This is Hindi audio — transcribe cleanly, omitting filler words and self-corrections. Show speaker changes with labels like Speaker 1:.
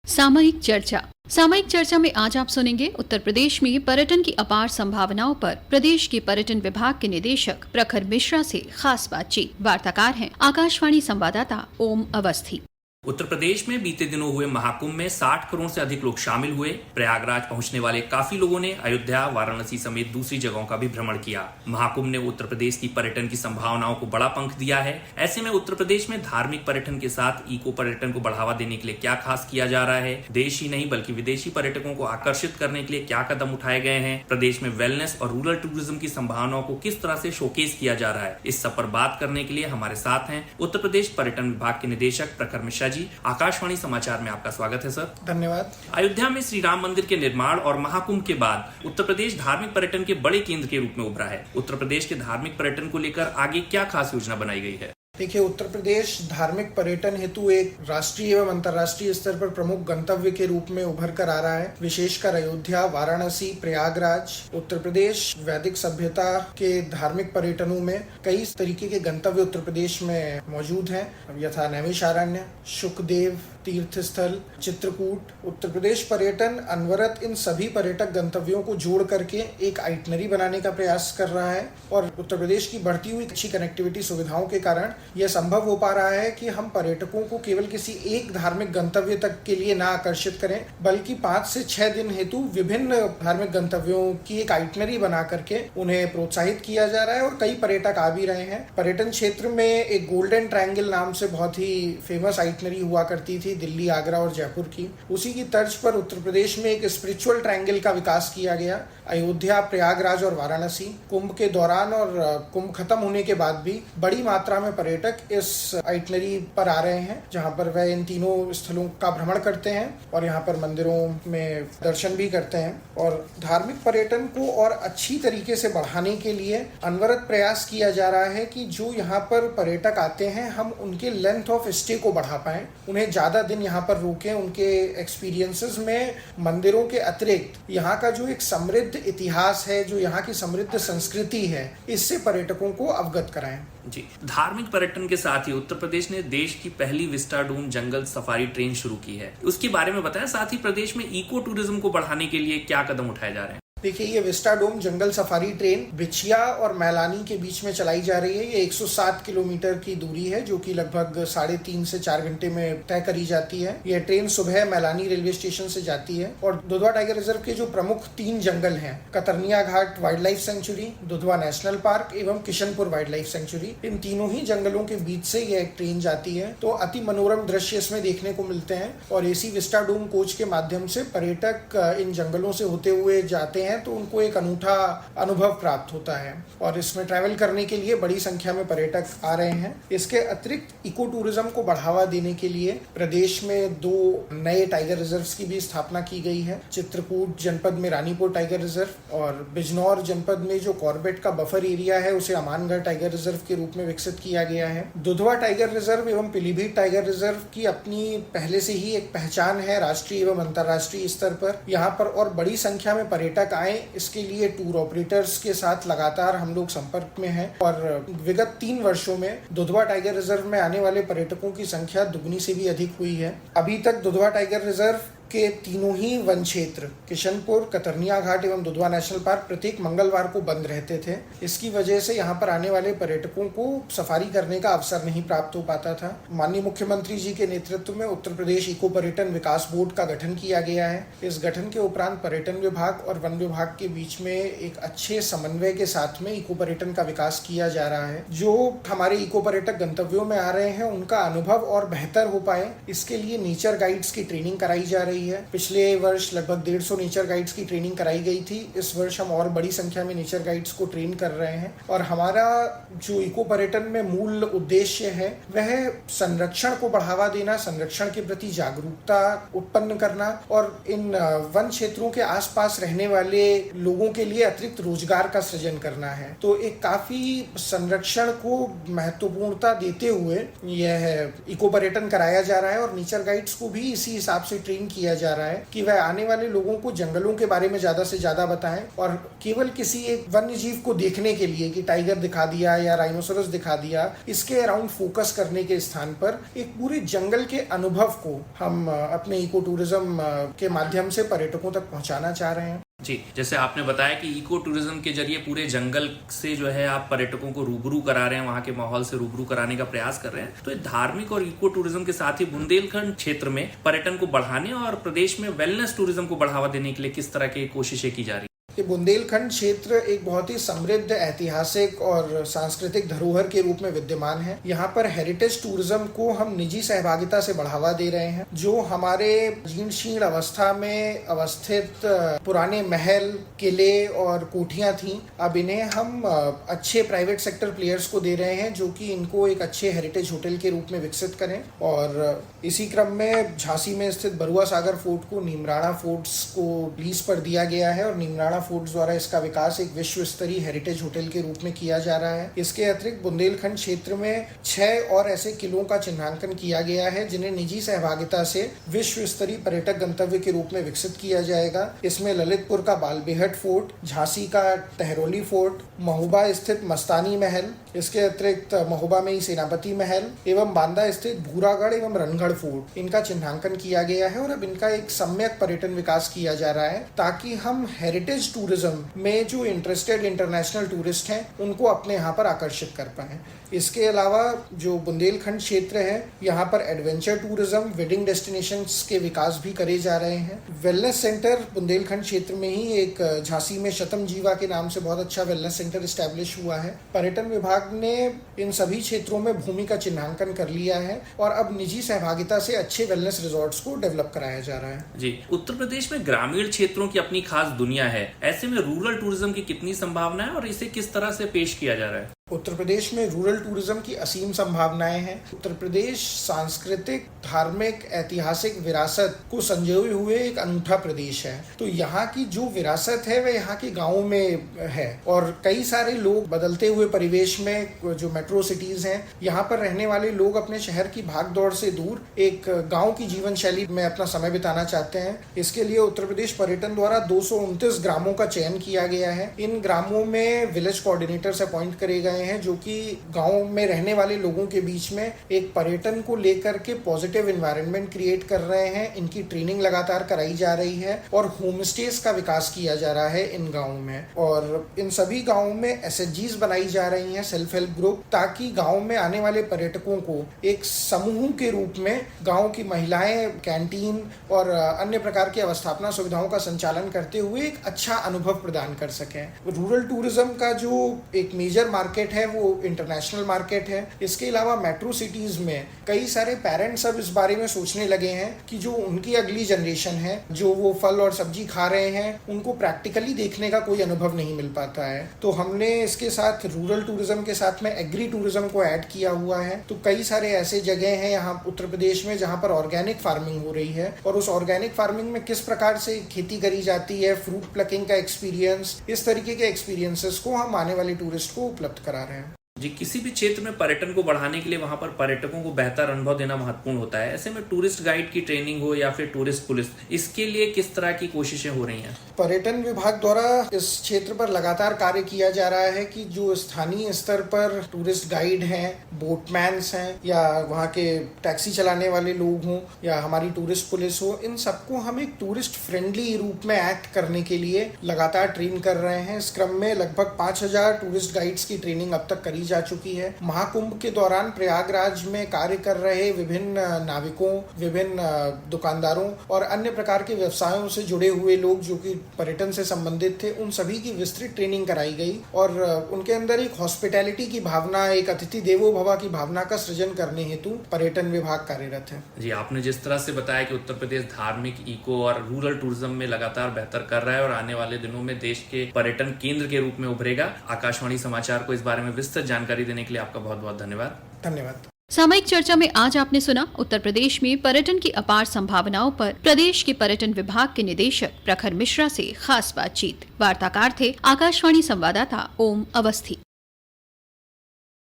Speaker 1: सामयिक चर्चा में आज आप सुनेंगे उत्तर प्रदेश में पर्यटन की अपार संभावनाओं पर प्रदेश के पर्यटन विभाग के निदेशक प्रखर मिश्रा से खास बातचीत। वार्ताकार हैं आकाशवाणी संवाददाता ओम अवस्थी।
Speaker 2: उत्तर प्रदेश में बीते दिनों हुए महाकुंभ में 60 करोड़ से अधिक लोग शामिल हुए। प्रयागराज पहुंचने वाले काफी लोगों ने अयोध्या, वाराणसी समेत दूसरी जगहों का भी भ्रमण किया। महाकुंभ ने उत्तर प्रदेश की पर्यटन की संभावनाओं को बड़ा पंख दिया है। ऐसे में उत्तर प्रदेश में धार्मिक पर्यटन के साथ इको पर्यटन को बढ़ावा देने के लिए क्या खास किया जा रहा है, देश ही नहीं बल्कि विदेशी पर्यटकों को आकर्षित करने के लिए क्या कदम उठाए गए हैं, प्रदेश में वेलनेस और रूरल टूरिज्म की संभावनाओं को किस तरह से शोकेस किया जा रहा है, इस सब पर बात करने के लिए हमारे साथ हैं उत्तर प्रदेश पर्यटन विभाग के निदेशक प्रखर मिश्रा जी। आकाशवाणी समाचार में आपका स्वागत है सर।
Speaker 3: धन्यवाद।
Speaker 2: अयोध्या में श्री राम मंदिर के निर्माण और महाकुंभ के बाद उत्तर प्रदेश धार्मिक पर्यटन के बड़े केंद्र के रूप में उभरा है। उत्तर प्रदेश के धार्मिक पर्यटन को लेकर आगे क्या खास योजना बनाई गई है?
Speaker 3: देखिए, उत्तर प्रदेश धार्मिक पर्यटन हेतु एक राष्ट्रीय एवं अंतर्राष्ट्रीय स्तर पर प्रमुख गंतव्य के रूप में उभर कर आ रहा है। विशेषकर अयोध्या, वाराणसी, प्रयागराज, उत्तर प्रदेश वैदिक सभ्यता के धार्मिक पर्यटनों में कई तरीके के गंतव्य उत्तर प्रदेश में मौजूद हैं। यथा नैमिषारण्य, शुकदेव तीर्थ स्थल, चित्रकूट। उत्तर प्रदेश पर्यटन अनवरत इन सभी पर्यटक गंतव्यों को जोड़ करके एक आइटनरी बनाने का प्रयास कर रहा है और उत्तर प्रदेश की बढ़ती हुई अच्छी कनेक्टिविटी सुविधाओं के कारण यह संभव हो पा रहा है कि हम पर्यटकों को केवल किसी एक धार्मिक गंतव्य तक के लिए ना आकर्षित करें, बल्कि 5 से 6 दिन हेतु विभिन्न धार्मिक गंतव्यों की एक आइटनरी बना करके उन्हें प्रोत्साहित किया जा रहा है और कई पर्यटक आ भी रहे हैं। पर्यटन क्षेत्र में एक गोल्डन ट्रायंगल नाम से बहुत ही फेमस आइटनरी हुआ करती थी दिल्ली, आगरा और जयपुर की। उसी की तर्ज पर उत्तर प्रदेश में एक स्पिरिचुअल ट्रायंगल का विकास किया गया। अयोध्या, प्रयागराज और वाराणसी कुंभ के दौरान और कुंभ खत्म होने के बाद भी बड़ी मात्रा में पर्यटक इस आइटनरी पर आ रहे हैं, जहां पर वह इन तीनों स्थलों का भ्रमण करते हैं और यहाँ पर मंदिरों में दर्शन भी करते हैं। और धार्मिक पर्यटन को और अच्छी तरीके से बढ़ाने के लिए अनवरत प्रयास किया जा रहा है कि जो यहाँ पर पर्यटक आते हैं हम उनके लेंथ ऑफ स्टे को बढ़ा पाएं, उन्हें ज्यादा दिन यहाँ पर रोकें। उनके एक्सपीरियंसेस में मंदिरों के अतिरिक्त यहाँ का जो एक समृद्ध इतिहास है, जो यहाँ की समृद्ध संस्कृति है, इससे पर्यटकों को अवगत कराएं।
Speaker 2: जी, धार्मिक पर्यटन के साथ ही उत्तर प्रदेश ने देश की पहली विस्टाडोम जंगल सफारी ट्रेन शुरू की है, उसके बारे में बताएं। साथ ही प्रदेश में इको टूरिज्म को बढ़ाने के लिए क्या कदम उठाए जा रहे हैं?
Speaker 3: देखिए, ये विस्टाडोम जंगल सफारी ट्रेन बिछिया और मैलानी के बीच में चलाई जा रही है। ये 107 किलोमीटर की दूरी है, जो कि लगभग 3.5 से 4 घंटे में तय करी जाती है। यह ट्रेन सुबह मैलानी रेलवे स्टेशन से जाती है और दुधवा टाइगर रिजर्व के जो प्रमुख 3 जंगल हैं, Katarnia Ghat wildlife sanctuary, Dudhwa national park एवं किशनपुर वाइल्ड लाइफ सेंचुरी, इन तीनों ही जंगलों के बीच से यह ट्रेन जाती है। तो अति मनोरम दृश्य इसमें देखने को मिलते हैं और एसी विस्टाडोम कोच के माध्यम से पर्यटक इन जंगलों से होते हुए जाते हैं तो उनको एक अनूठा अनुभव प्राप्त होता है और इसमें ट्रैवल करने के लिए बड़ी संख्या में पर्यटक आ रहे हैं। इसके अतिरिक्त इको टूरिज्म को बढ़ावा देने के लिए प्रदेश में 2 नए टाइगर रिजर्व्स की भी स्थापना की गई है। चित्रकूट जनपद में रानीपुर टाइगर रिजर्व और बिजनौर जनपद में जो कॉर्बेट का बफर एरिया है उसे अमानगढ़ टाइगर रिजर्व के रूप में विकसित किया गया है। दुधवा टाइगर रिजर्व एवं पीलीभीत टाइगर रिजर्व की अपनी पहले से ही एक पहचान है राष्ट्रीय एवं अंतर्राष्ट्रीय स्तर पर। यहाँ पर और बड़ी संख्या में पर्यटक आए, इसके लिए टूर ऑपरेटर्स के साथ लगातार हम लोग संपर्क में हैं और विगत 3 वर्षों में दुधवा टाइगर रिजर्व में आने वाले पर्यटकों की संख्या दुगनी से भी अधिक हुई है। अभी तक दुधवा टाइगर रिजर्व के तीनों ही वन क्षेत्र किशनपुर, कतरनिया घाट एवं दुधवा नेशनल पार्क प्रत्येक मंगलवार को बंद रहते थे। इसकी वजह से यहाँ पर आने वाले पर्यटकों को सफारी करने का अवसर नहीं प्राप्त हो पाता था। माननीय मुख्यमंत्री जी के नेतृत्व में उत्तर प्रदेश इको पर्यटन विकास बोर्ड का गठन किया गया है। इस गठन के उपरांत पर्यटन विभाग और वन विभाग के बीच में एक अच्छे समन्वय के साथ में इको पर्यटन का विकास किया जा रहा है। जो हमारे इको पर्यटक गंतव्यों में आ रहे हैं उनका अनुभव और बेहतर हो पाए, इसके लिए नेचर गाइड्स की ट्रेनिंग कराई जा रही है। पिछले वर्ष लगभग 150 नेचर गाइड्स की ट्रेनिंग कराई गई थी। इस वर्ष हम और बड़ी संख्या में नेचर गाइड्स को ट्रेन कर रहे हैं और हमारा जो इको पर्यटन में मूल उद्देश्य है वह संरक्षण को बढ़ावा देना, संरक्षण के प्रति जागरूकता उत्पन्न करना और इन वन क्षेत्रों के आसपास रहने वाले लोगों के लिए अतिरिक्त रोजगार का सृजन करना है। तो एक काफी संरक्षण को महत्वपूर्णता देते हुए यह इको पर्यटन कराया जा रहा है और नेचर गाइड्स को भी इसी हिसाब से ट्रेन किया किया जा रहा है कि वह आने वाले लोगों को जंगलों के बारे में ज्यादा से ज्यादा बताएं और केवल किसी एक वन्य जीव को देखने के लिए कि टाइगर दिखा दिया या राइनोसोरस दिखा दिया, इसके अराउंड फोकस करने के स्थान पर एक पूरे जंगल के अनुभव को हम अपने इको टूरिज्म के माध्यम से पर्यटकों तक पहुंचाना चाह रहे हैं।
Speaker 2: जी, जैसे आपने बताया कि इको टूरिज्म के जरिए पूरे जंगल से जो है आप पर्यटकों को रूबरू करा रहे हैं, वहाँ के माहौल से रूबरू कराने का प्रयास कर रहे हैं। तो ये धार्मिक और इको टूरिज्म के साथ ही बुंदेलखंड क्षेत्र में पर्यटन को बढ़ाने और प्रदेश में वेलनेस टूरिज्म को बढ़ावा देने के लिए किस तरह की कोशिशें की जा रही है?
Speaker 3: कि बुंदेलखंड क्षेत्र एक बहुत ही समृद्ध ऐतिहासिक और सांस्कृतिक धरोहर के रूप में विद्यमान है। यहाँ पर हेरिटेज टूरिज्म को हम निजी सहभागिता से बढ़ावा दे रहे हैं। जो हमारे जीर्ण शीर्ण अवस्था में अवस्थित पुराने महल, किले और कोठियां थीं, अब इन्हें हम अच्छे प्राइवेट सेक्टर प्लेयर्स को दे रहे हैं जो कि इनको एक अच्छे हेरिटेज होटल के रूप में विकसित करें। और इसी क्रम में झांसी में स्थित बरुआ सागर फोर्ट को नीमराणा फोर्ट्स को लीज पर दिया गया है और नीमराणा फोर्ट्स द्वारा इसका विकास एक विश्व स्तरीय हेरिटेज होटल के रूप में किया जा रहा है। इसके अतिरिक्त बुंदेलखंड क्षेत्र में 6 और ऐसे किलों का चिन्हांकन किया गया है जिन्हें निजी सहभागिता से विश्व स्तरीय पर्यटक गंतव्य के रूप में विकसित किया जाएगा। इसमें ललितपुर का बालबेहट फोर्ट, झांसी का टहरौली फोर्ट, महोबा स्थित मस्तानी महल, इसके अतिरिक्त महोबा में ही सेनापति महल एवं बांदा स्थित भूरागढ़ एवं रणगढ़ फोर्ट, इनका चिन्हांकन किया गया है और अब इनका एक सम्यक पर्यटन विकास किया जा रहा है ताकि हम हेरिटेज टूरिज्म में जो इंटरेस्टेड इंटरनेशनल टूरिस्ट हैं उनको अपने यहाँ पर आकर्षित कर पाएं। इसके अलावा जो बुंदेलखंड क्षेत्र है, यहाँ पर एडवेंचर टूरिज्म, वेडिंग डेस्टिनेशंस के विकास भी करे जा रहे हैं। वेलनेस सेंटर बुंदेलखंड क्षेत्र में ही एक झांसी में शतम जीवा के नाम से बहुत अच्छा वेलनेस सेंटर इस्टेब्लिश हुआ है। पर्यटन विभाग ने इन सभी क्षेत्रों में भूमि का चिन्हांकन कर लिया है और अब निजी सहभागिता से अच्छे वेलनेस रिजॉर्ट्स को डेवलप कराया जा रहा है।
Speaker 2: जी, उत्तर प्रदेश में ग्रामीण क्षेत्रों की अपनी खास दुनिया है, ऐसे में रूरल टूरिज्म की कितनी संभावना है और इसे किस तरह से पेश किया जा रहा है?
Speaker 3: उत्तर प्रदेश में रूरल टूरिज्म की असीम संभावनाएं हैं। उत्तर प्रदेश सांस्कृतिक, धार्मिक, ऐतिहासिक विरासत को संजोए हुए एक अनूठा प्रदेश है। तो यहाँ की जो विरासत है वह यहाँ के गाँवों में है और कई सारे लोग बदलते हुए परिवेश में जो मेट्रो सिटीज हैं, यहाँ पर रहने वाले लोग अपने शहर की भागदौड़ से दूर एक गाँव की जीवन शैली में अपना समय बिताना चाहते हैं। इसके लिए उत्तर प्रदेश पर्यटन द्वारा 229 ग्रामों का चयन किया गया है। इन ग्रामों में विलेज कोऑर्डिनेटर्स अपॉइंट करे गए हैं जो कि गांव में रहने वाले लोगों के बीच में एक पर्यटन को लेकर के पॉजिटिव एनवायरनमेंट क्रिएट कर रहे हैं। इनकी ट्रेनिंग लगातार कराई जा रही है और होम स्टेज का विकास किया जा रहा है इन गांवों में। और इन सभी गांवों में एसएचजीज बनाई जा रही हैं, सेल्फ हेल्प ग्रुप, ताकि गांव में आने वाले पर्यटकों को एक समूह के रूप में गांव की महिलाएं कैंटीन और अन्य प्रकार की अवस्थापना सुविधाओं का संचालन करते हुए एक अच्छा अनुभव प्रदान कर सकें। रूरल टूरिज्म का जो एक मेजर मार्केट है वो इंटरनेशनल मार्केट है। इसके अलावा मेट्रो सिटीज में कई सारे पेरेंट्स अब इस बारे में सोचने लगे हैं कि जो उनकी अगली जनरेशन है, जो वो फल और सब्जी खा रहे हैं, उनको प्रैक्टिकली देखने का कोई अनुभव नहीं मिल पाता है। तो हमने इसके साथ रूरल टूरिज्म के साथ में एग्री टूरिज्म को ऐड किया हुआ है। तो कई सारे ऐसे जगह हैं यहाँ उत्तर प्रदेश में जहाँ पर ऑर्गेनिक फार्मिंग हो रही है और उस ऑर्गेनिक फार्मिंग में किस प्रकार से खेती करी जाती है, फ्रूट प्लकिंग का एक्सपीरियंस, इस तरीके के एक्सपीरियंसेस को हम आने वाले टूरिस्ट को उपलब्ध करा रहे हैं।
Speaker 2: जी, किसी भी क्षेत्र में पर्यटन को बढ़ाने के लिए वहां पर पर्यटकों को बेहतर अनुभव देना महत्वपूर्ण होता है। ऐसे में टूरिस्ट गाइड की ट्रेनिंग हो या फिर टूरिस्ट पुलिस, इसके लिए किस तरह की कोशिशें हो रही हैं?
Speaker 3: पर्यटन विभाग द्वारा इस क्षेत्र पर लगातार कार्य किया जा रहा है कि जो स्थानीय स्तर पर टूरिस्ट गाइड हैं, बोटमैन्स हैं या वहाँ के टैक्सी चलाने वाले लोग हों या हमारी टूरिस्ट पुलिस हो, इन सबको हम एक टूरिस्ट फ्रेंडली रूप में एक्ट करने के लिए लगातार ट्रेन कर रहे हैं। इस क्रम में लगभग 5000 टूरिस्ट गाइड्स की ट्रेनिंग अब तक करी जा चुकी है। महाकुंभ के दौरान प्रयागराज में कार्य कर रहे विभिन्न नाविकों, विभिन्न दुकानदारों और अन्य प्रकार के व्यवसायों से जुड़े हुए लोग जो कि पर्यटन से संबंधित थे, उन सभी की विस्तृत ट्रेनिंग कराई गई और उनके अंदर एक हॉस्पिटैलिटी की भावना, एक अतिथि देवो भव की भावना का सृजन करने हेतु पर्यटन विभाग कार्यरत है।
Speaker 2: जी, आपने जिस तरह से बताया कि उत्तर प्रदेश धार्मिक, इको और रूरल टूरिज्म में लगातार बेहतर कर रहा है और आने वाले दिनों में देश के पर्यटन केंद्र के रूप में उभरेगा, आकाशवाणी समाचार को इस बारे में विस्तृत जानकारी देने के लिए आपका बहुत बहुत धन्यवाद।
Speaker 3: धन्यवाद।
Speaker 1: सामयिक चर्चा में आज आपने सुना उत्तर प्रदेश में पर्यटन की अपार संभावनाओं पर प्रदेश के पर्यटन विभाग के निदेशक प्रखर मिश्रा से खास बातचीत। वार्ताकार थे आकाशवाणी संवाददाता ओम अवस्थी।